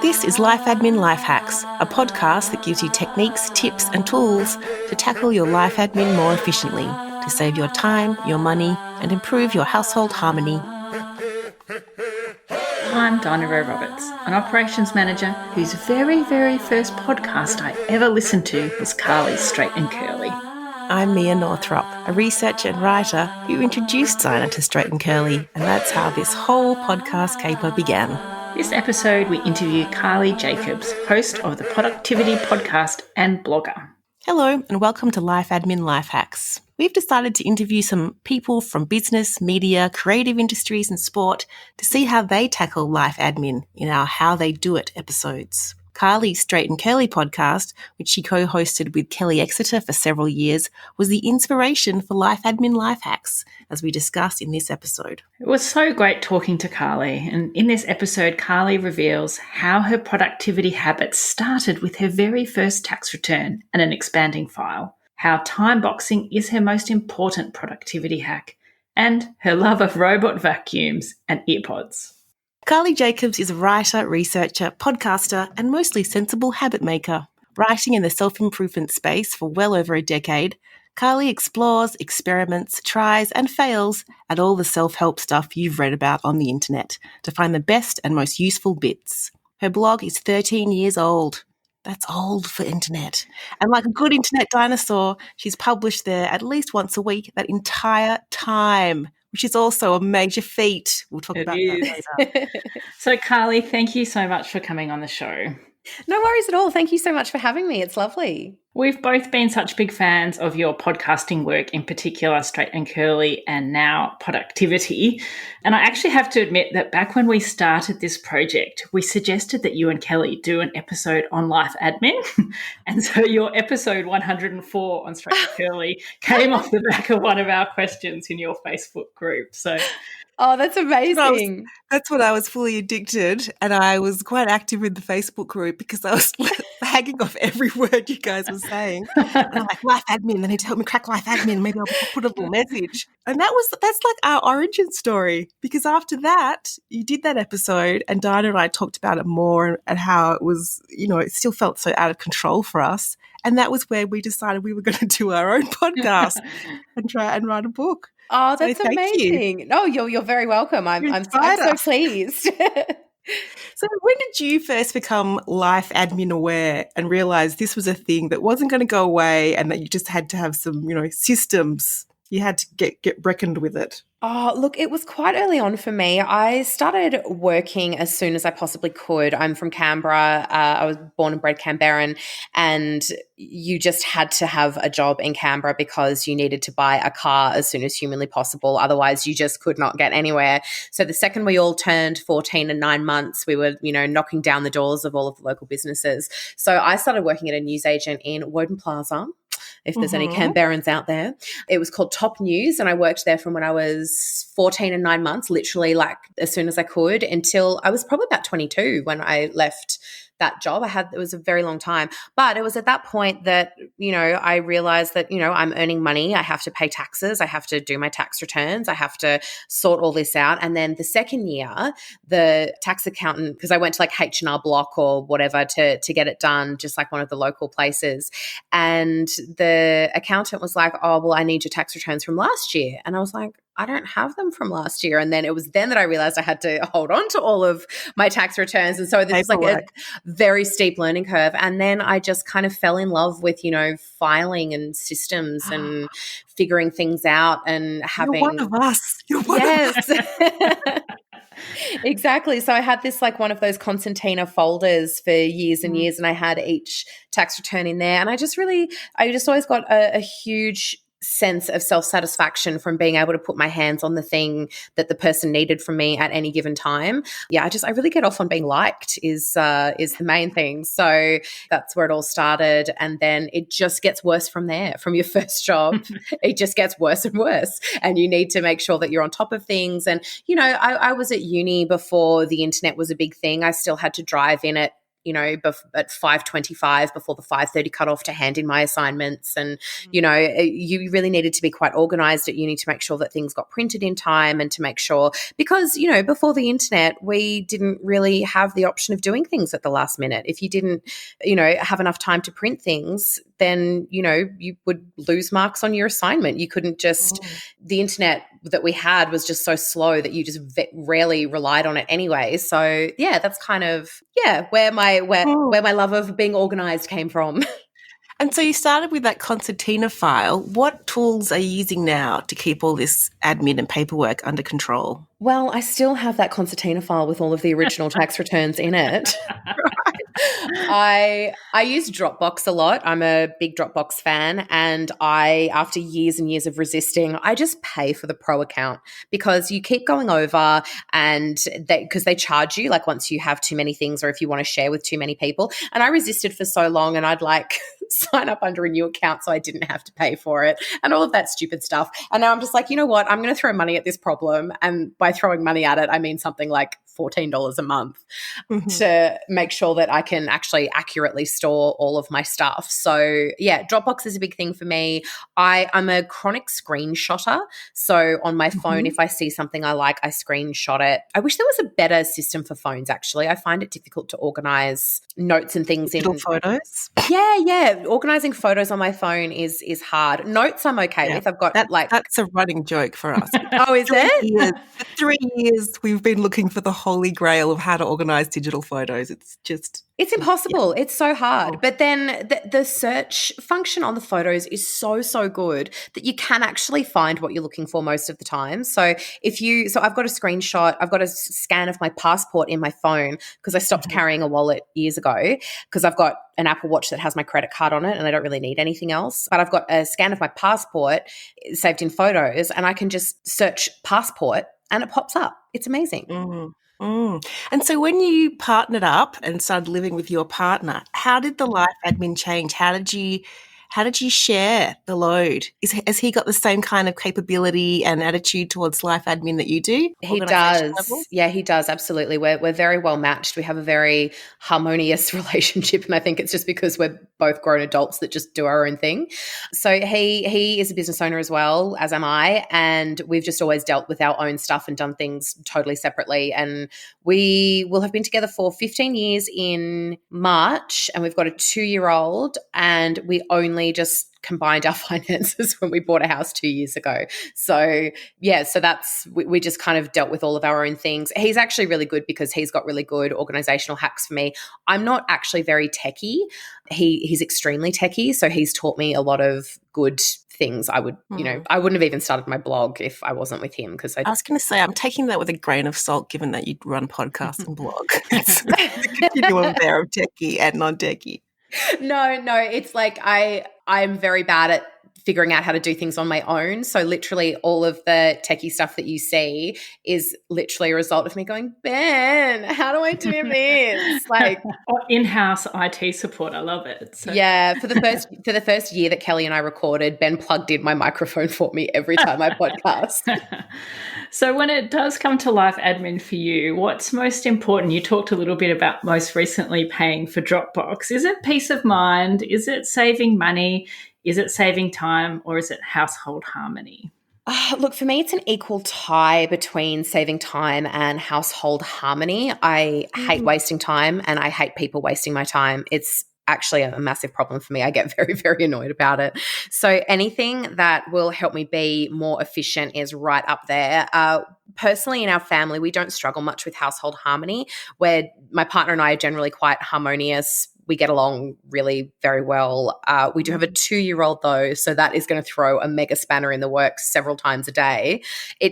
This is Life Admin Life Hacks, a podcast that gives you techniques, tips and tools to tackle your life admin more efficiently, to save your time, your money and improve your household harmony. I'm Dinah Rowe Roberts, an operations manager whose very first podcast I ever listened to was Carly's Straight and Curly. I'm Mia Northrop, a researcher and writer who introduced Dinah to Straight and Curly, and that's how this whole podcast caper began. This episode we interview Carly Jacobs, host of the Poductivity podcast and blogger. Hello and welcome to Life Admin Life Hacks. We've decided to interview some people from business, media, creative industries and sport to see how they tackle life admin in our How They Do It episodes. Carly's Straight and Curly podcast, which she co-hosted with Kelly Exeter for several years, was the inspiration for Life Admin Life Hacks, as we discuss in this episode. It was so great talking to Carly, and in this episode, Carly reveals how her productivity habits started with her very first tax return and an expanding file, how time boxing is her most important productivity hack, and her love of robot vacuums and earpods. Carly Jacobs is a writer, researcher, podcaster, and mostly sensible habit maker. Writing in the self-improvement space for well over a decade, Carly explores, experiments, tries, and fails at all the self-help stuff you've read about on the internet to find the best and most useful bits. Her blog is 13 years old. That's old for internet. And like a good internet dinosaur, she's published there at least once a week that entire time, which is also a major feat. We'll talk about that later. So, Carly, thank you so much for coming on the show. No worries at all. Thank you so much for having me. It's lovely. We've both been such big fans of your podcasting work, in particular Straight and Curly and now Poductivity. And I actually have to admit that back when we started this project, we suggested that you and Kelly do an episode on life admin. And so your episode 104 on Straight and Curly came off the back of one of our questions in your Facebook group. So oh, that's amazing. That's when I was fully addicted, and I was quite active in the Facebook group because I was hanging off every word you guys were saying. And I'm like, life admin, they need to help me crack life admin. Maybe I'll put a little message. And that's like our origin story, because after that, you did that episode and Dinah and I talked about it more and how it was, it still felt so out of control for us. And that was where we decided we were going to do our own podcast and try and write a book. Oh, that's so amazing. You. No, you're very welcome. I'm so pleased. So when did you first become life admin aware and realize this was a thing that wasn't going to go away and that you just had to have some, systems? You had to get reckoned with it. Oh, look, it was quite early on for me. I started working as soon as I possibly could. I'm from Canberra. I was born and bred Canberran, and you just had to have a job in Canberra because you needed to buy a car as soon as humanly possible. Otherwise, you just could not get anywhere. So the second we all turned 14 and 9 months, we were, knocking down the doors of all of the local businesses. So I started working at a newsagent in Woden Plaza, if there's any Canberrans out there. It was called Top News, and I worked there from when I was 14 and 9 months, literally like as soon as I could, until I was probably about 22 when I left that job. It was a very long time, but it was at that point that, I realized that, I'm earning money. I have to pay taxes. I have to do my tax returns. I have to sort all this out. And then the second year, the tax accountant, because I went to like H&R Block or whatever to get it done, just like one of the local places. And the accountant was like, oh, well, I need your tax returns from last year. And I was like, I don't have them from last year. And then it was then that I realized I had to hold on to all of my tax returns. And so this was like a very steep learning curve. And then I just kind of fell in love with, filing and systems and figuring things out and having. You're one of us. You're one of us. Exactly. So I had this like one of those concertina folders for years and years, and I had each tax return in there. And I just always got a huge sense of self-satisfaction from being able to put my hands on the thing that the person needed from me at any given time. Yeah, I really get off on being liked is the main thing. So that's where it all started. And then it just gets worse from there. From your first job, it just gets worse and worse. And you need to make sure that you're on top of things. And, I was at uni before the internet was a big thing. I still had to drive in at at 5:25 before the 5:30 cutoff to hand in my assignments. And, you really needed to be quite organized at uni to make sure that things got printed in time and to make sure, because, before the internet, we didn't really have the option of doing things at the last minute. If you didn't, have enough time to print things, then, you would lose marks on your assignment. You couldn't just, the internet that we had was just so slow that you just rarely relied on it anyway. So yeah, that's kind of, where my love of being organized came from. And so you started with that concertina file. What tools are you using now to keep all this admin and paperwork under control? Well, I still have that concertina file with all of the original tax returns in it. I use Dropbox a lot. I'm a big Dropbox fan, and after years and years of resisting, I just pay for the pro account because you keep going over, and because they charge you like once you have too many things or if you want to share with too many people. And I resisted for so long, and I'd like sign up under a new account so I didn't have to pay for it and all of that stupid stuff. And now I'm just like, you know what? I'm going to throw money at this problem, and by throwing money at it, I mean something like $14 a month to make sure that I can actually accurately store all of my stuff. So yeah, Dropbox is a big thing for me. I'm a chronic screenshotter. So on my phone, if I see something I like, I screenshot it. I wish there was a better system for phones, actually. I find it difficult to organize notes and things Digital photos? Yeah. Organizing photos on my phone is hard. Notes I'm okay with. I've got that's a running joke for us. Oh, is it? For 3 years, we've been looking for the holy grail of how to organize digital photos. It's impossible. It's so hard. But then the search function on the photos is so good that you can actually find what you're looking for most of the time. So I've got a screenshot, I've got a scan of my passport in my phone because I stopped carrying a wallet years ago because I've got an Apple Watch that has my credit card on it and I don't really need anything else. But I've got a scan of my passport saved in photos, and I can just search passport and it pops up. It's amazing. And so when you partnered up and started living with your partner, how did the life admin change? How did you share the load? Has he got the same kind of capability and attitude towards life admin that you do? He does. Yeah, he does. Absolutely. We're very well matched. We have a very harmonious relationship. And I think it's just because we're both grown adults that just do our own thing. So he is a business owner as well, as am I. And we've just always dealt with our own stuff and done things totally separately. And we will have been together for 15 years in March, and we've got a 2-year-old, and we only just combined our finances when we bought a house 2 years ago. So yeah, so we just kind of dealt with all of our own things. He's actually really good because he's got really good organizational hacks for me. I'm not actually very techie. He's extremely techie. So he's taught me a lot of good things. I wouldn't have even started my blog if I wasn't with him. Because I was going to say, I'm taking that with a grain of salt, given that you run podcasts and blog. It's a continuum there of techie and non-techie. No, it's like I'm very bad at figuring out how to do things on my own. So literally all of the techie stuff that you see is literally a result of me going, Ben, how do I do this? Like in-house IT support. I love it. So. Yeah. For the first year that Kelly and I recorded, Ben plugged in my microphone for me every time I podcast. So when it does come to life admin for you, what's most important? You talked a little bit about most recently paying for Dropbox. Is it peace of mind? Is it saving money? Is it saving time, or is it household harmony? Look, for me, it's an equal tie between saving time and household harmony. I hate wasting time, and I hate people wasting my time. It's actually a massive problem for me. I get very, very annoyed about it. So anything that will help me be more efficient is right up there. Personally, in our family, we don't struggle much with household harmony, where my partner and I are generally quite harmonious. We get along really very well. We do have a 2-year-old though, so that is going to throw a mega spanner in the works several times a day.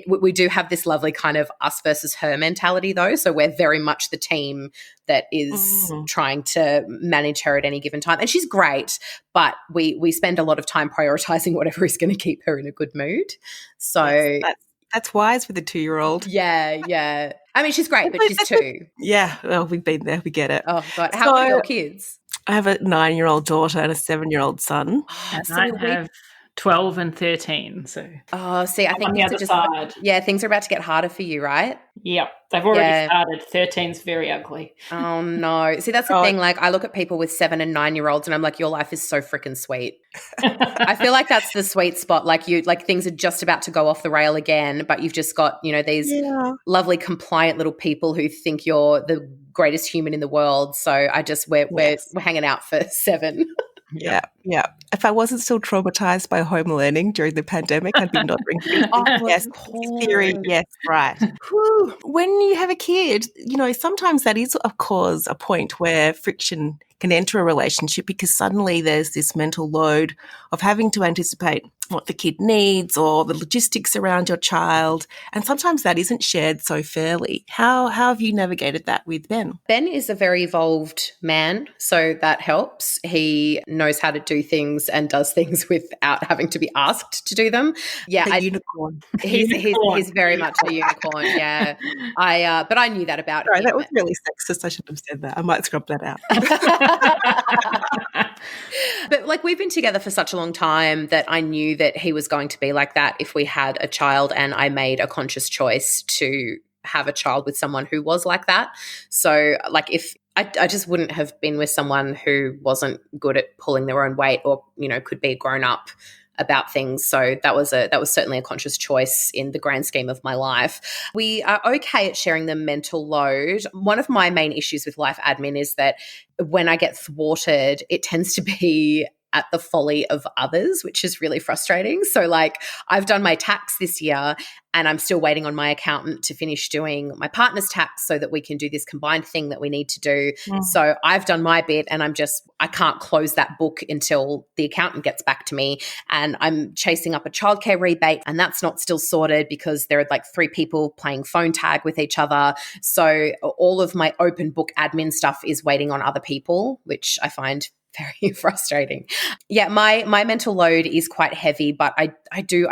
We do have this lovely kind of us versus her mentality though, so we're very much the team that is trying to manage her at any given time. And she's great, but we spend a lot of time prioritizing whatever is going to keep her in a good mood. So yes, that's wise with a 2-year-old. Yeah. I mean, she's great, but she's 2. Yeah, well, we've been there. We get it. Oh, God. How are your kids? I have a 9-year-old daughter and a 7-year-old son. And I have 12 and 13. So Oh, see, I I'm think on the other side. things are about to get harder for you, right? Yep, they've already Yeah. started. 13's very ugly. Oh no. See, that's the Oh. thing. Like, I look at people with 7 and 9-year-olds and I'm like, your life is so freaking sweet. I feel like that's the sweet spot. Like things are just about to go off the rail again, but you've just got, these lovely compliant little people who think you're the greatest human in the world. So we're hanging out for 7. Yeah. If I wasn't still traumatized by home learning during the pandemic, I'd be nodding. Yes, theory. Yes, right. Whew. When you have a kid, sometimes that is, of course, a point where friction can enter a relationship because suddenly there's this mental load of having to anticipate what the kid needs or the logistics around your child. And sometimes that isn't shared so fairly. How have you navigated that with Ben? Ben is a very evolved man, so that helps. He knows how to do things and does things without having to be asked to do them. Yeah, The unicorn. He's very much a unicorn. Yeah, but I knew that about Sorry, him. that was really sexist. I should have said that. I might scrub that out. But like, we've been together for such a long time that I knew that he was going to be like that if we had a child, and I made a conscious choice to have a child with someone who was like that. So like, if I just wouldn't have been with someone who wasn't good at pulling their own weight or, could be grown up about things. So that was certainly a conscious choice in the grand scheme of my life. We are okay at sharing the mental load. One of my main issues with life admin is that when I get thwarted, it tends to be at the folly of others, which is really frustrating. So like, I've done my tax this year and I'm still waiting on my accountant to finish doing my partner's tax so that we can do this combined thing that we need to do. So I've done my bit and I can't close that book until the accountant gets back to me, and I'm chasing up a childcare rebate and that's not still sorted because there are like 3 people playing phone tag with each other. So all of my open book admin stuff is waiting on other people, which I find very frustrating. Yeah, my mental load is quite heavy, but I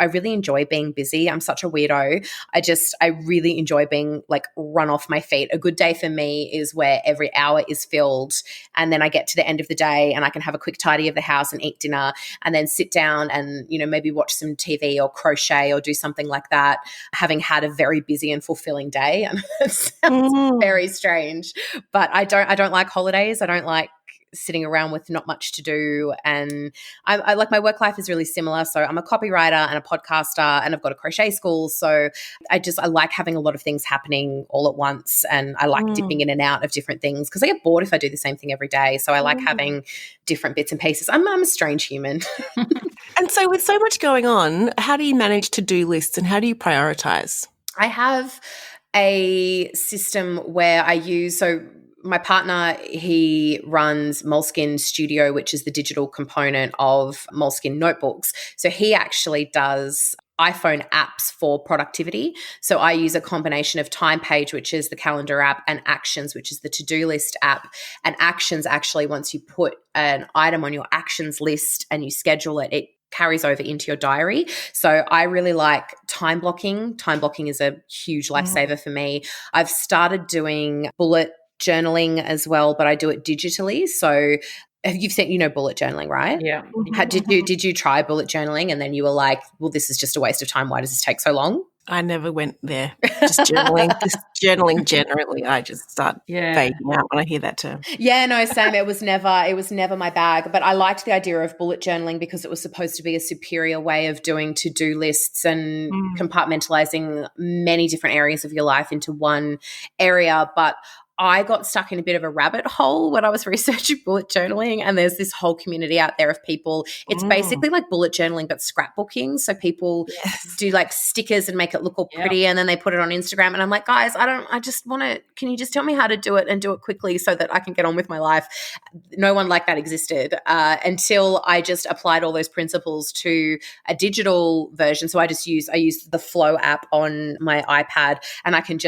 really enjoy being busy. I'm such a weirdo. I really enjoy being like run off my feet. A good day for me is where every hour is filled and then I get to the end of the day and I can have a quick tidy of the house and eat dinner and then sit down and, maybe watch some TV or crochet or do something like that, having had a very busy and fulfilling day. And it sounds very strange, but I don't like holidays. I don't like sitting around with not much to do, and I like, my work life is really similar. So I'm a copywriter and a podcaster and I've got a crochet school, so I like having a lot of things happening all at once, and I like dipping in and out of different things because I get bored if I do the same thing every day. So I like having different bits and pieces. I'm a strange human. And so with so much going on, how do you manage to-do lists and how do you prioritize? I have a system where I use, my partner, he runs Moleskine Studio, which is the digital component of Moleskine notebooks. So he actually does iPhone apps for productivity. So I use a combination of Time Page, which is the calendar app, and Actions, which is the to-do list app. And Actions, actually, once you put an item on your Actions list and you schedule it, it carries over into your diary. So I really like time blocking. Time blocking is a huge lifesaver for me. I've started doing bullet journaling as well, but I do it digitally. So you've seen, bullet journaling, right? Yeah. Did you try bullet journaling and then you were like, well, this is just a waste of time. Why does this take so long? I never went there. Just journaling generally. I just start fading out when I hear that term. Yeah, no, same. It was never my bag. But I liked the idea of bullet journaling because it was supposed to be a superior way of doing to-do lists and compartmentalizing many different areas of your life into one area. But I got stuck in a bit of a rabbit hole when I was researching bullet journaling, and there's this whole community out there of people. It's basically like bullet journaling but scrapbooking. So people do like stickers and make it look all pretty, and then they put it on Instagram. And I'm like, guys, can you just tell me how to do it and do it quickly so that I can get on with my life? No one like that existed until I just applied all those principles to a digital version. So I use the Flow app on my iPad, and I can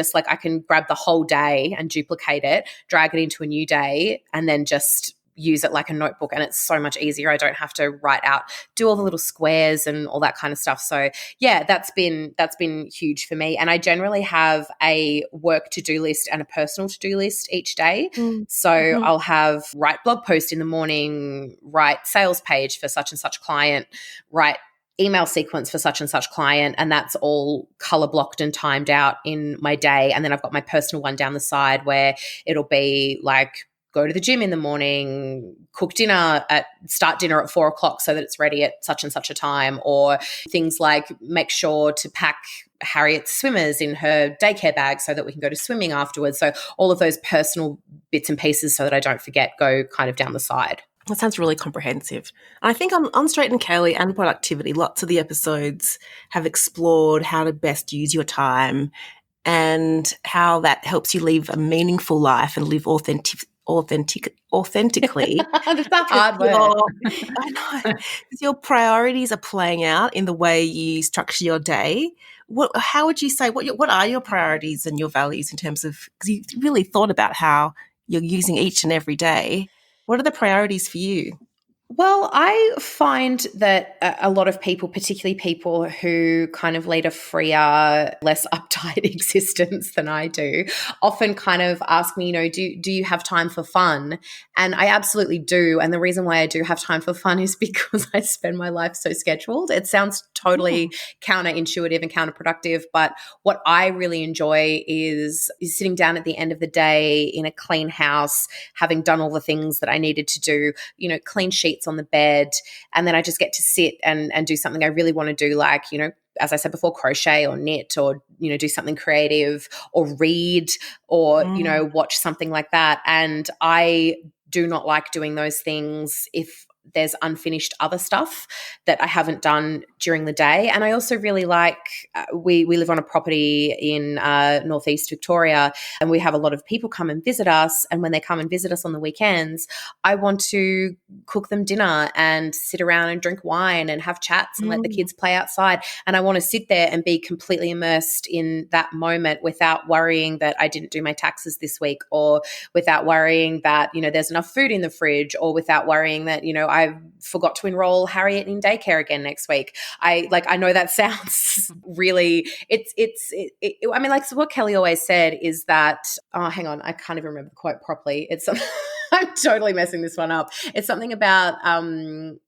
grab the whole day and duplicate it, drag it into a new day, and then just use it like a notebook, and it's so much easier. I don't have to write out, do all the little squares and all that kind of stuff. So yeah, that's been huge for me. And I generally have a work to-do list and a personal to-do list each day. So I'll have write blog post in the morning, write sales page for such and such client, write email sequence for such and such client, and that's all color blocked and timed out in my day. And then I've got my personal one down the side where it'll be like, go to the gym in the morning, start dinner at 4 o'clock so that it's ready at such and such a time, or things like make sure to pack Harriet's swimmers in her daycare bag so that we can go to swimming afterwards. So all of those personal bits and pieces so that I don't forget go kind of down the side. That sounds really comprehensive. I think on Straight and Curly and Productivity, lots of the episodes have explored how to best use your time and how that helps you live a meaningful life and live authentically. That's a hard word. I know. Because your priorities are playing out in the way you structure your day. How would you say, what are your priorities and your values in terms of, because you really thought about how you're using each and every day. What are the priorities for you? Well, I find that a lot of people, particularly people who kind of lead a freer, less uptight existence than I do, often kind of ask me, do you have time for fun? And I absolutely do. And the reason why I do have time for fun is because I spend my life so scheduled. It sounds totally counterintuitive and counterproductive, but what I really enjoy is sitting down at the end of the day in a clean house, having done all the things that I needed to do, clean sheets on the bed, and then I just get to sit and do something I really want to do, like, as I said before, crochet or knit or, do something creative or read or, watch something like that. And I do not like doing those things if there's unfinished other stuff that I haven't done during the day. And I also really like, we live on a property in northeast Victoria, and we have a lot of people come and visit us. And when they come and visit us on the weekends, I want to cook them dinner and sit around and drink wine and have chats and let the kids play outside. And I want to sit there and be completely immersed in that moment without worrying that I didn't do my taxes this week, or without worrying that, there's enough food in the fridge, or without worrying that, I forgot to enroll Harriet in daycare again next week. I know that sounds really, I mean, like, so what Kelly always said is that, hang on, I can't even remember the quote properly. It's I'm totally messing this one up. It's something about outer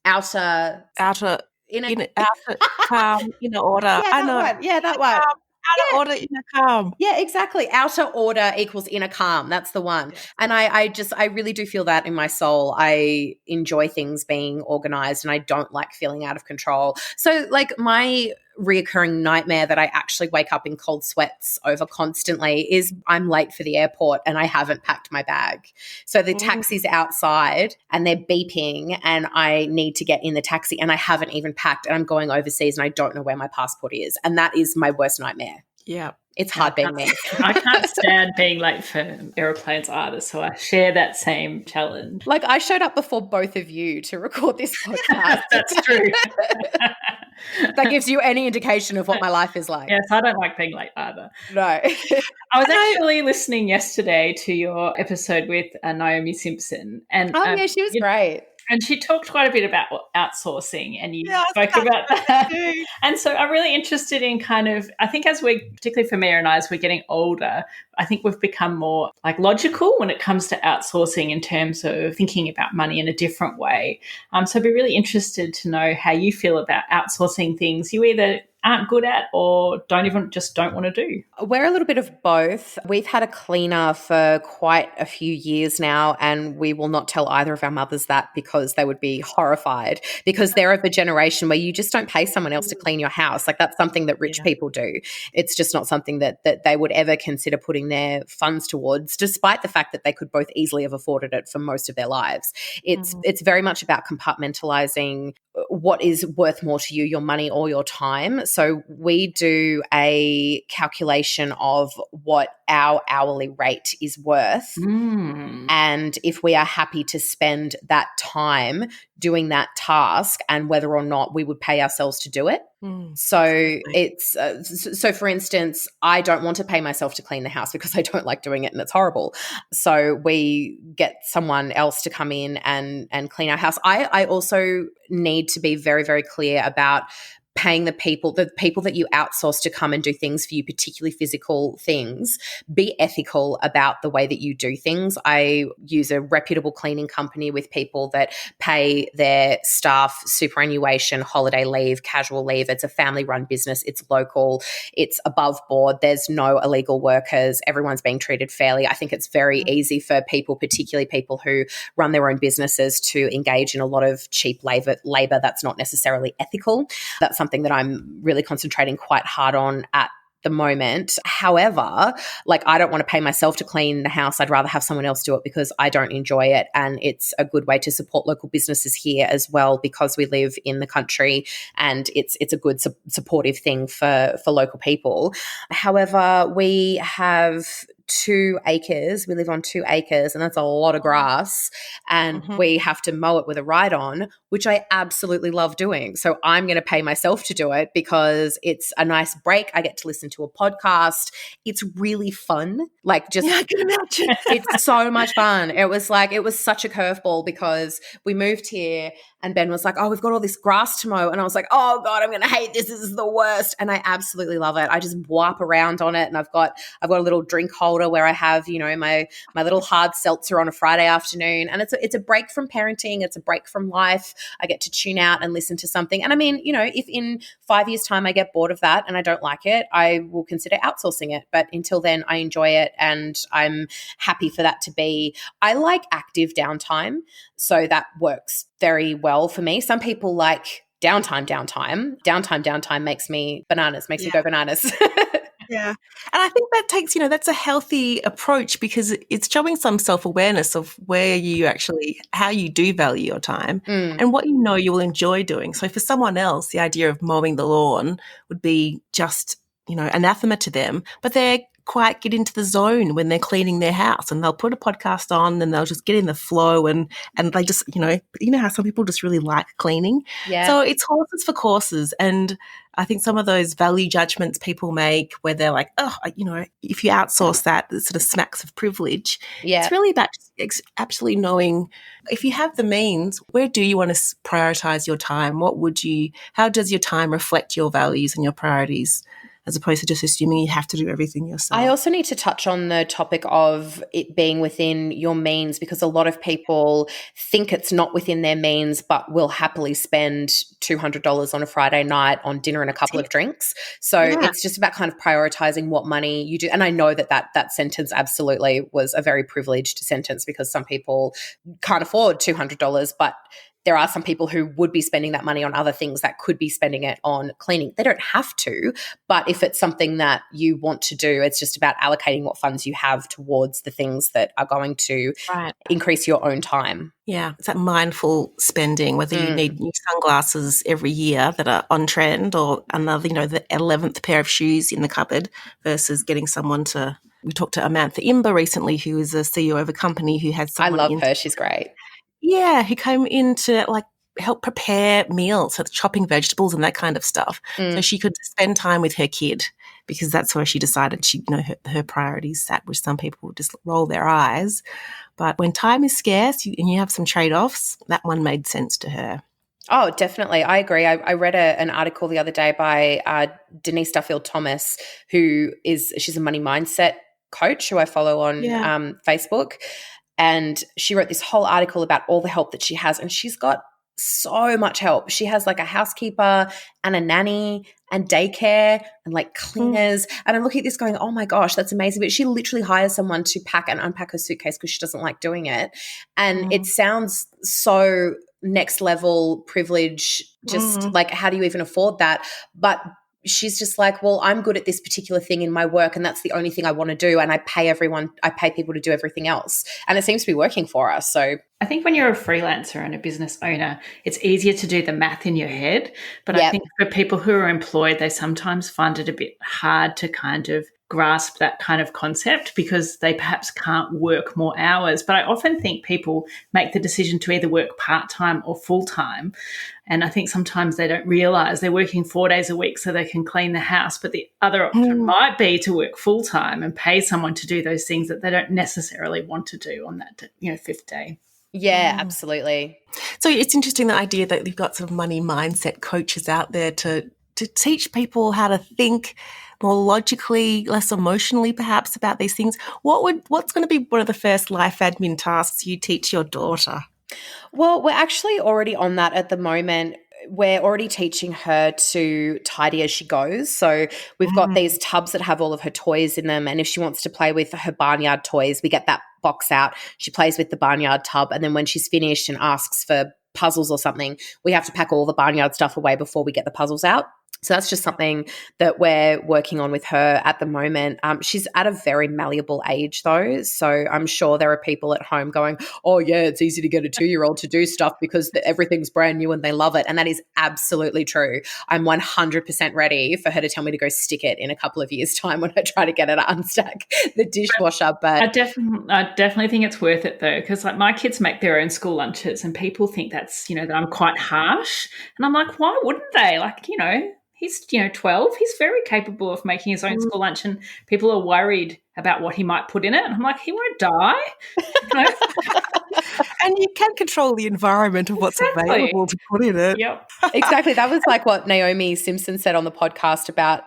calm, inner order. Yeah, that one. Yeah, that one. Outer order, inner calm. Yeah, exactly. Outer order equals inner calm. That's the one. Yeah. And I really do feel that in my soul. I enjoy things being organized and I don't like feeling out of control. So, like, my reoccurring nightmare that I actually wake up in cold sweats over constantly is I'm late for the airport and I haven't packed my bag. So the taxi's outside and they're beeping and I need to get in the taxi and I haven't even packed and I'm going overseas and I don't know where my passport is. And that is my worst nightmare. Yeah. It's hard being me. I can't stand being late for aeroplanes either, so I share that same challenge. Like, I showed up before both of you to record this podcast. That's true. That gives you any indication of what my life is like. Yes, I don't like being late either. No. I was actually listening yesterday to your episode with Naomi Simpson. And yeah, she was great. And she talked quite a bit about outsourcing, and you spoke about that. And so I'm really interested in kind of, I think as we, particularly for Mia and I, as we're getting older, I think we've become more like logical when it comes to outsourcing in terms of thinking about money in a different way. So I'd be really interested to know how you feel about outsourcing things you either aren't good at or don't want to do. We're a little bit of both. We've had a cleaner for quite a few years now, and we will not tell either of our mothers that because they would be horrified, because they're of a generation where you just don't pay someone else to clean your house. Like, that's something that rich people do. It's just not something that they would ever consider putting their funds towards, despite the fact that they could both easily have afforded it for most of their lives. It's very much about compartmentalizing what is worth more to you, your money or your time. So we do a calculation of what our hourly rate is worth. And if we are happy to spend that time doing that task and whether or not we would pay ourselves to do it. So it's so for instance, I don't want to pay myself to clean the house because I don't like doing it and it's horrible. So we get someone else to come in and clean our house. I also need to be very, very clear about paying the people that you outsource to come and do things for you, particularly physical things, be ethical about the way that you do things. I use a reputable cleaning company with people that pay their staff superannuation, holiday leave, casual leave. It's a family-run business. It's local. It's above board. There's no illegal workers. Everyone's being treated fairly. I think it's very easy for people, particularly people who run their own businesses, to engage in a lot of cheap labor that's not necessarily ethical. That's something that I'm really concentrating quite hard on at the moment. However, like, I don't want to pay myself to clean the house. I'd rather have someone else do it because I don't enjoy it. And it's a good way to support local businesses here as well, because we live in the country and it's a good supportive thing for local people. However, we have 2 acres. We live on 2 acres, and that's a lot of grass, and we have to mow it with a ride-on, which I absolutely love doing. So I'm going to pay myself to do it because it's a nice break. I get to listen to a podcast. It's really fun. Like, just, I can imagine. it's so much fun. It was such a curveball because we moved here and Ben was like, oh, we've got all this grass to mow. And I was like, oh God, I'm going to hate this. This is the worst. And I absolutely love it. I just warp around on it. And I've got a little drink holder where I have, my little hard seltzer on a Friday afternoon. And it's a break from parenting. It's a break from life. I get to tune out and listen to something. And I mean, if in 5 years' time I get bored of that and I don't like it, I will consider outsourcing it. But until then, I enjoy it and I'm happy for that to be. I like active downtime. So that works very well for me. Some people like downtime. Downtime makes me bananas, makes me go bananas. Yeah. And I think that takes, that's a healthy approach because it's showing some self-awareness of where you actually, how you do value your time and what you will enjoy doing. So for someone else, the idea of mowing the lawn would be just, anathema to them, but they're quite get into the zone when they're cleaning their house and they'll put a podcast on and they'll just get in the flow and they just, how some people just really like cleaning. Yeah. So it's horses for courses. And I think some of those value judgments people make where they're like, oh, if you outsource that, it sort of smacks of privilege. Yeah. It's really about absolutely knowing if you have the means, where do you want to prioritize your time? How does your time reflect your values and your priorities? As opposed to just assuming you have to do everything yourself. I also need to touch on the topic of it being within your means, because a lot of people think it's not within their means but will happily spend $200 on a Friday night on dinner and a couple of drinks. So it's just about kind of prioritizing what money you do. And I know that sentence absolutely was a very privileged sentence because some people can't afford $200, but there are some people who would be spending that money on other things that could be spending it on cleaning. They don't have to, but if it's something that you want to do, it's just about allocating what funds you have towards the things that are going to increase your own time. Yeah, it's that mindful spending, whether you need new sunglasses every year that are on trend or another, the 11th pair of shoes in the cupboard versus getting someone to – we talked to Amantha Imber recently, who is a CEO of a company who had someone – I love her. She's great. Yeah, who came in to help prepare meals, so chopping vegetables and that kind of stuff. So she could spend time with her kid because that's where she decided her priorities sat, which some people would just roll their eyes. But when time is scarce and you have some trade-offs, that one made sense to her. Oh, definitely. I agree. I read an article the other day by Denise Duffield-Thomas, she's a money mindset coach who I follow on Facebook. And she wrote this whole article about all the help that she has. And she's got so much help. She has a housekeeper and a nanny and daycare and cleaners. And I'm looking at this going, oh my gosh, that's amazing. But she literally hires someone to pack and unpack her suitcase because she doesn't like doing it. And it sounds so next level privilege, just how do you even afford that? But she's just like, well, I'm good at this particular thing in my work and that's the only thing I want to do. And I pay people to do everything else. And it seems to be working for us. So I think when you're a freelancer and a business owner, it's easier to do the math in your head. But I think for people who are employed, they sometimes find it a bit hard to kind of grasp that kind of concept because they perhaps can't work more hours. But I often think people make the decision to either work part-time or full-time. And I think sometimes they don't realise they're working 4 days a week so they can clean the house. But the other option might be to work full-time and pay someone to do those things that they don't necessarily want to do on that, fifth day. Yeah, absolutely. So it's interesting, the idea that you've got sort of money mindset coaches out there to to teach people how to think more logically, less emotionally perhaps about these things, what's going to be one of the first life admin tasks you teach your daughter? Well, we're actually already on that at the moment. We're already teaching her to tidy as she goes. So we've got these tubs that have all of her toys in them. And if she wants to play with her barnyard toys, we get that box out. She plays with the barnyard tub. And then when she's finished and asks for puzzles or something, we have to pack all the barnyard stuff away before we get the puzzles out. So that's just something that we're working on with her at the moment. She's at a very malleable age, though. So I'm sure there are people at home going, oh, yeah, it's easy to get a 2-year-old to do stuff because everything's brand new and they love it. And that is absolutely true. I'm 100% ready for her to tell me to go stick it in a couple of years' time when I try to get her to unstack the dishwasher. But I definitely think it's worth it, though, because like my kids make their own school lunches and people think that's, that I'm quite harsh. And I'm like, why wouldn't they? Like, he's 12. He's very capable of making his own school lunch, and people are worried about what he might put in it. And I'm like, he won't die. And you can control the environment of what's available to put in it. Yep. Exactly. That was like what Naomi Simpson said on the podcast about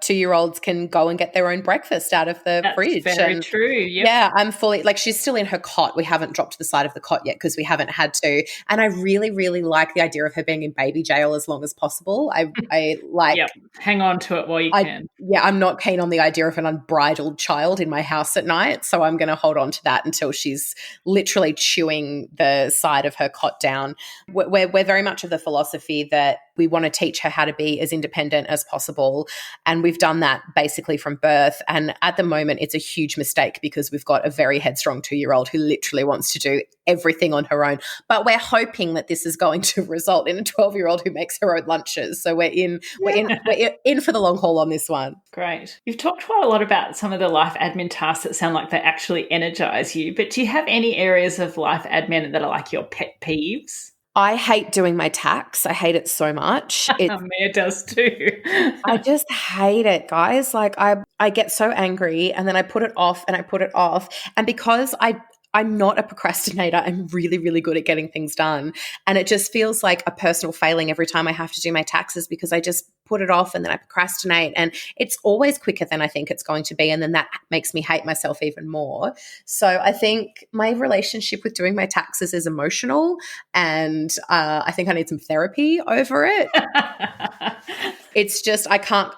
2-year-olds can go and get their own breakfast out of the fridge. That's very true. Yep. Yeah, I'm fully, like, she's still in her cot. We haven't dropped to the side of the cot yet because we haven't had to. And I really, really like the idea of her being in baby jail as long as possible. I like... Yep. Hang on to it while you can. Yeah, I'm not keen on the idea of an unbridled child in my house at night. So I'm going to hold on to that until she's literally chewing the side of her cot down. We're very much of the philosophy that we want to teach her how to be as independent as possible. And we've done that basically from birth. And at the moment, it's a huge mistake because we've got a very headstrong 2-year-old who literally wants to do everything on her own. But we're hoping that this is going to result in a 12-year-old who makes her own lunches. So we're in for the long haul on this one. Great. You've talked quite a lot about some of the life admin tasks that sound like they actually energize you, but do you have any areas of life admin that are like your pet peeves? I hate doing my tax. I hate it so much. Mia does too. I just hate it, guys. Like I get so angry and then I put it off and I put it off. And because I'm not a procrastinator, I'm really, really good at getting things done. And it just feels like a personal failing every time I have to do my taxes because I just put it off and then I procrastinate. And it's always quicker than I think it's going to be. And then that makes me hate myself even more. So I think my relationship with doing my taxes is emotional. And I think I need some therapy over it. It's just I can't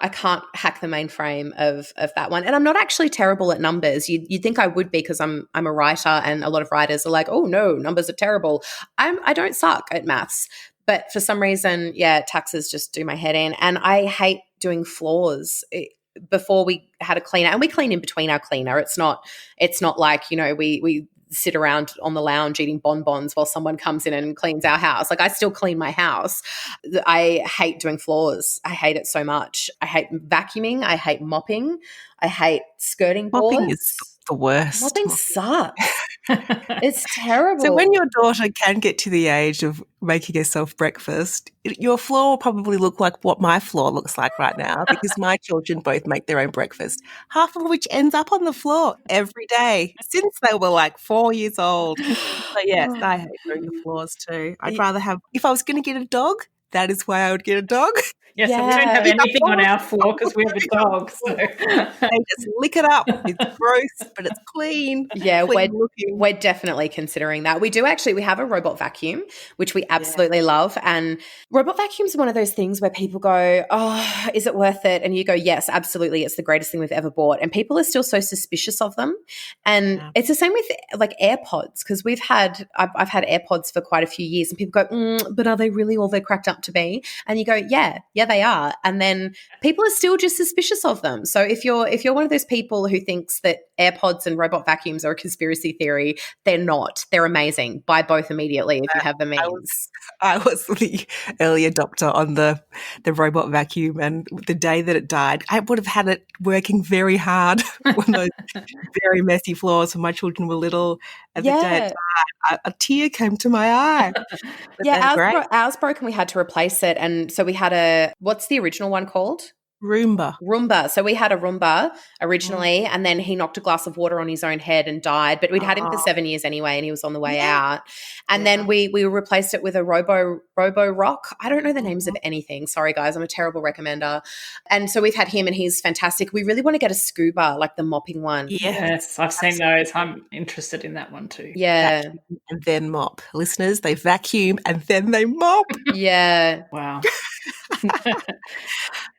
hack the mainframe of that one. And I'm not actually terrible at numbers. You'd think I would be because I'm a writer, and a lot of writers are like, oh no, numbers are terrible. I don't suck at maths. But for some reason, taxes just do my head in. And I hate doing floors. Before we had a cleaner, and we clean in between our cleaner. It's not like, we sit around on the lounge eating bonbons while someone comes in and cleans our house. Like, I still clean my house. I hate doing floors. I hate it so much. I hate vacuuming. I hate mopping. I hate skirting boards. Mopping is the worst. Mopping sucks. It's terrible. So when your daughter can get to the age of making herself breakfast, your floor will probably look like what my floor looks like right now, because my children both make their own breakfast, half of which ends up on the floor every day since they were like 4 years old. So yes, I hate doing the floors too. I'd rather have, if I was going to get a dog, that is why I would get a dog. Yes, yeah, so we don't have anything on our floor because we have a dog. So. They just lick it up. It's gross, but it's clean. Yeah, we're definitely considering that. We do actually, we have a robot vacuum, which we absolutely love. And robot vacuums are one of those things where people go, oh, is it worth it? And you go, yes, absolutely. It's the greatest thing we've ever bought. And people are still so suspicious of them. And it's the same with like AirPods, because I've had AirPods for quite a few years, and people go, but are they really all they're cracked up to be? And you go, yeah, they are. And then people are still just suspicious of them. So if you're one of those people who thinks that AirPods and robot vacuums are a conspiracy theory, they're not. They're amazing. Buy both immediately if you have the means. I was the early adopter on the robot vacuum, and the day that it died, I would have had it working very hard on those very messy floors when my children were little. And the day it died, a tear came to my eye. Ours broke and we had to replace it. And so we had what's the original one called? Roomba. Roomba. So we had a Roomba originally, and then he knocked a glass of water on his own head and died. But we'd had him for 7 years anyway, and he was on the way out. And then we replaced it with a Robo Rock. I don't know the names of anything. Sorry, guys. I'm a terrible recommender. And so we've had him, and he's fantastic. We really want to get a scuba, like the mopping one. Yes, I've seen those. I'm interested in that one too. Yeah. Vacuum and then mop. Listeners, they vacuum and then they mop. Yeah. Wow.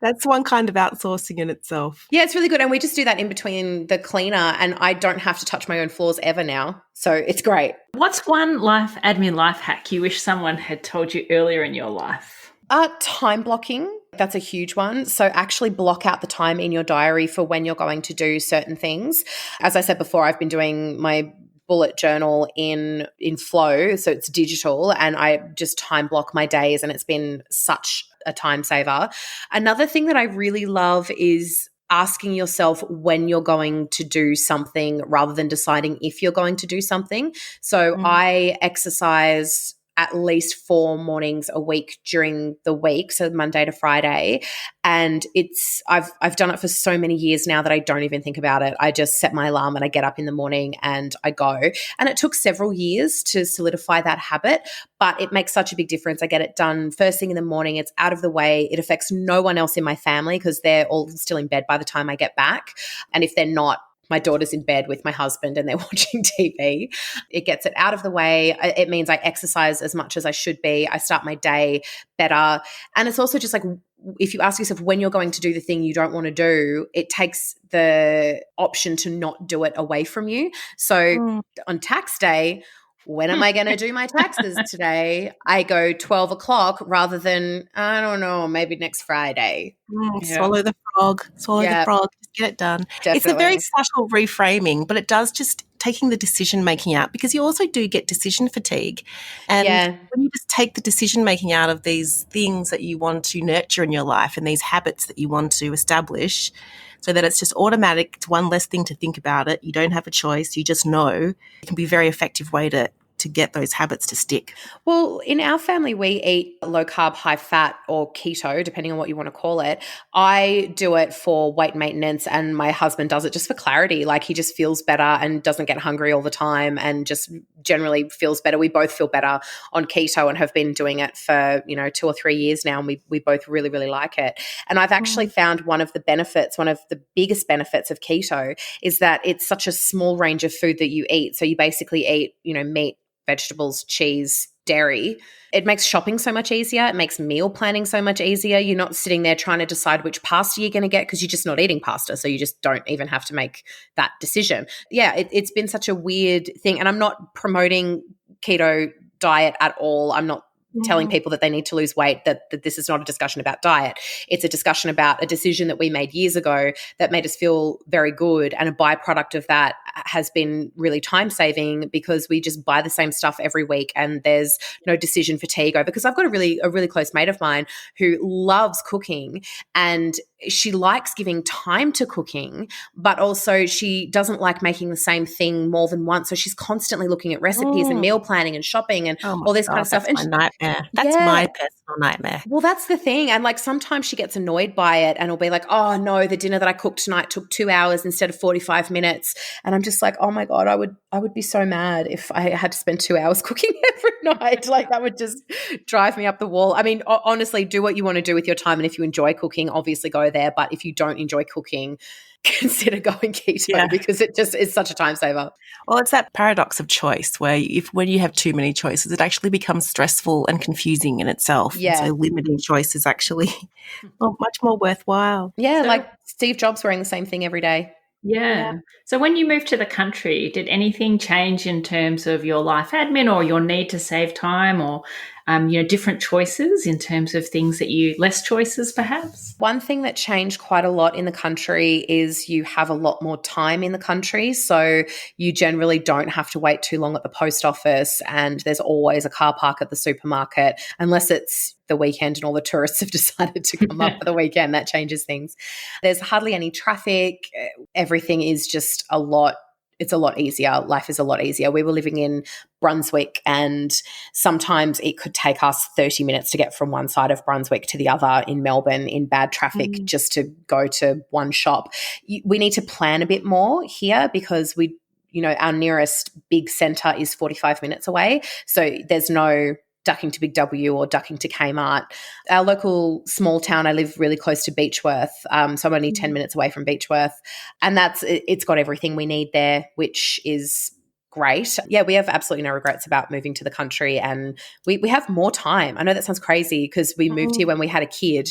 That's one kind of outsourcing in itself. Yeah, it's really good. And we just do that in between the cleaner, and I don't have to touch my own floors ever now. So it's great. What's one admin life hack you wish someone had told you earlier in your life? Time blocking. That's a huge one. So actually block out the time in your diary for when you're going to do certain things. As I said before, I've been doing my bullet journal in Flow, so it's digital, and I just time block my days, and it's been such a time saver. Another thing that I really love is asking yourself when you're going to do something rather than deciding if you're going to do something. So I exercise at least 4 mornings a week during the week, so Monday to Friday. And I've done it for so many years now that I don't even think about it. I just set my alarm and I get up in the morning and I go. And it took several years to solidify that habit, but it makes such a big difference. I get it done first thing in the morning. It's out of the way. It affects no one else in my family because they're all still in bed by the time I get back. And if they're not, my daughter's in bed with my husband and they're watching TV. It gets it out of the way. It means I exercise as much as I should be. I start my day better. And it's also just like, if you ask yourself when you're going to do the thing you don't want to do, it takes the option to not do it away from you. So on tax day, when am I going to do my taxes today? I go 12 o'clock rather than, I don't know, maybe next Friday. Swallow the frog. The frog. Just get it done. Definitely. It's a very subtle reframing, but it does just taking the decision making out, because you also do get decision fatigue. And when you just take the decision making out of these things that you want to nurture in your life and these habits that you want to establish, so that it's just automatic, it's one less thing to think about it. You don't have a choice. You just know. It can be a very effective way to get those habits to stick. Well, in our family, we eat low carb, high fat, or keto, depending on what you want to call it. I do it for weight maintenance, and my husband does it just for clarity. Like, he just feels better and doesn't get hungry all the time and just generally feels better. We both feel better on keto and have been doing it for, 2 or 3 years now, and we both really, really like it. And I've actually found one of the biggest benefits of keto is that it's such a small range of food that you eat. So you basically eat, meat, vegetables, cheese, dairy. It makes shopping so much easier. It makes meal planning so much easier. You're not sitting there trying to decide which pasta you're going to get because you're just not eating pasta. So you just don't even have to make that decision. Yeah, it's been such a weird thing. And I'm not promoting keto diet at all. I'm not telling people that they need to lose weight, that this is not a discussion about diet. It's a discussion about a decision that we made years ago that made us feel very good. And a byproduct of that has been really time saving because we just buy the same stuff every week and there's no decision fatigue over. Because I've got a really close mate of mine who loves cooking and she likes giving time to cooking, but also she doesn't like making the same thing more than once. So she's constantly looking at recipes and meal planning and shopping and all this kind of stuff. That's my nightmare. That's my personal nightmare. Well, that's the thing. And like sometimes she gets annoyed by it and will be like, oh no, the dinner that I cooked tonight took 2 hours instead of 45 minutes. And I'm just like, oh my God, I would be so mad if I had to spend 2 hours cooking every night. Like that would just drive me up the wall. I mean, honestly, do what you want to do with your time. And if you enjoy cooking, obviously go there. But if you don't enjoy cooking, consider going keto because it just is such a time saver. Well, it's that paradox of choice where when you have too many choices, it actually becomes stressful and confusing in itself. Yeah. And so limiting choice is actually much more worthwhile. Yeah, so, like Steve Jobs wearing the same thing every day. Yeah. So when you moved to the country, did anything change in terms of your life admin or your need to save time or, different choices in terms of things less choices perhaps? One thing that changed quite a lot in the country is you have a lot more time in the country. So you generally don't have to wait too long at the post office and there's always a car park at the supermarket unless it's the weekend and all the tourists have decided to come up for the weekend. That changes things. There's hardly any traffic. Everything is just a lot it's a lot easier. Life is a lot easier. We were living in Brunswick, and sometimes it could take us 30 minutes to get from one side of Brunswick to the other in Melbourne in bad traffic just to go to one shop. We need to plan a bit more here because our nearest big centre is 45 minutes away. So there's no ducking to Big W or ducking to Kmart. Our local small town, I live really close to Beechworth, so I'm only 10 minutes away from Beechworth, and it's got everything we need there, which is great. Yeah, we have absolutely no regrets about moving to the country, and we have more time. I know that sounds crazy because we moved here when we had a kid,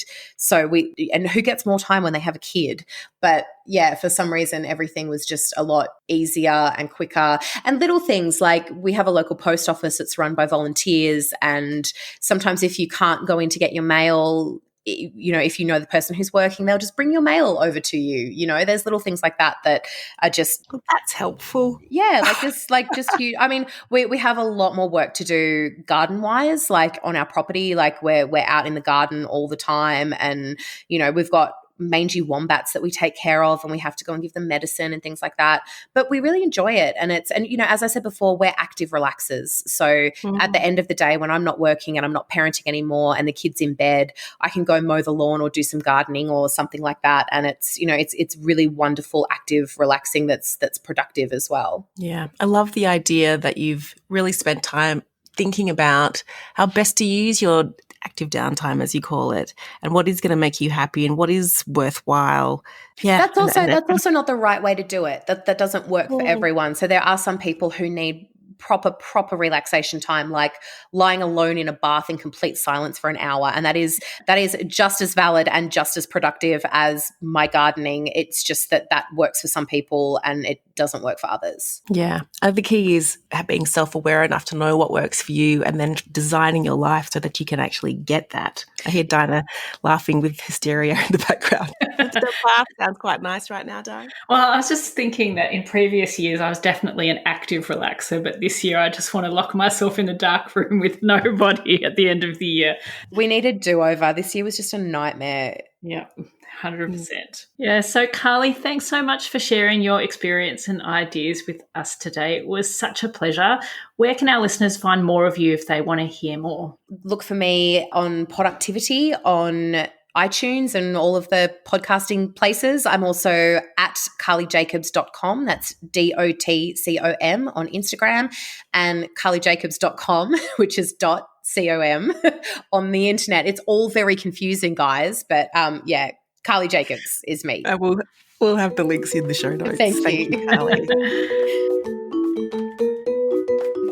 and who gets more time when they have a kid? But yeah, for some reason, everything was just a lot easier and quicker. And little things like we have a local post office that's run by volunteers, and sometimes if you can't go in to get your mail, if you know the person who's working, they'll just bring your mail over to you. There's little things like that are just that's helpful. Yeah, just huge. I mean, we have a lot more work to do garden wise, like on our property. Like we're out in the garden all the time, and we've got mangy wombats that we take care of, and we have to go and give them medicine and things like that. But we really enjoy it, and as I said before, we're active relaxers. So at the end of the day, when I'm not working and I'm not parenting anymore, and the kid's in bed, I can go mow the lawn or do some gardening or something like that. And it's really wonderful, active, relaxing. That's productive as well. Yeah, I love the idea that you've really spent time thinking about how best to use your active downtime, as you call it, and what is going to make you happy and what is worthwhile. Yeah, that's also not the right way to do it. That doesn't work for everyone. So there are some people who need proper relaxation time, like lying alone in a bath in complete silence for an hour, and that is just as valid and just as productive as my gardening. It's just that works for some people and it doesn't work for others. Yeah, the key is being self-aware enough to know what works for you, and then designing your life so that you can actually get that. I hear Dinah laughing with hysteria in the background. The laugh sounds quite nice right now, Dinah. Well, I was just thinking that in previous years I was definitely an active relaxer, but this year I just want to lock myself in a dark room with nobody at the end of the year. We need a do-over. This year was just a nightmare. Yeah, 100%. Yeah, so Carly, thanks so much for sharing your experience and ideas with us today. It was such a pleasure. Where can our listeners find more of you if they want to hear more? Look for me on Poductivity on iTunes and all of the podcasting places. I'm also at carlyjacobs.com. That's DOTCOM on Instagram, and carlyjacobs.com, which is .com on the internet. It's all very confusing, guys, but Carly Jacobs is me. We'll have the links in the show notes. Thank you, Carly.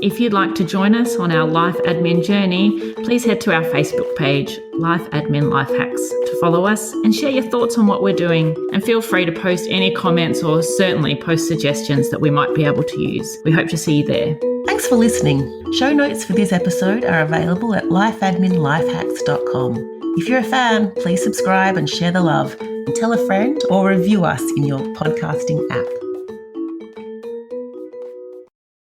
If you'd like to join us on our life admin journey, please head to our Facebook page, Life Admin Life Hacks, to follow us and share your thoughts on what we're doing. And feel free to post any comments or certainly post suggestions that we might be able to use. We hope to see you there. Thanks for listening. Show notes for this episode are available at lifeadminlifehacks.com. If you're a fan, please subscribe and share the love, and tell a friend or review us in your podcasting app.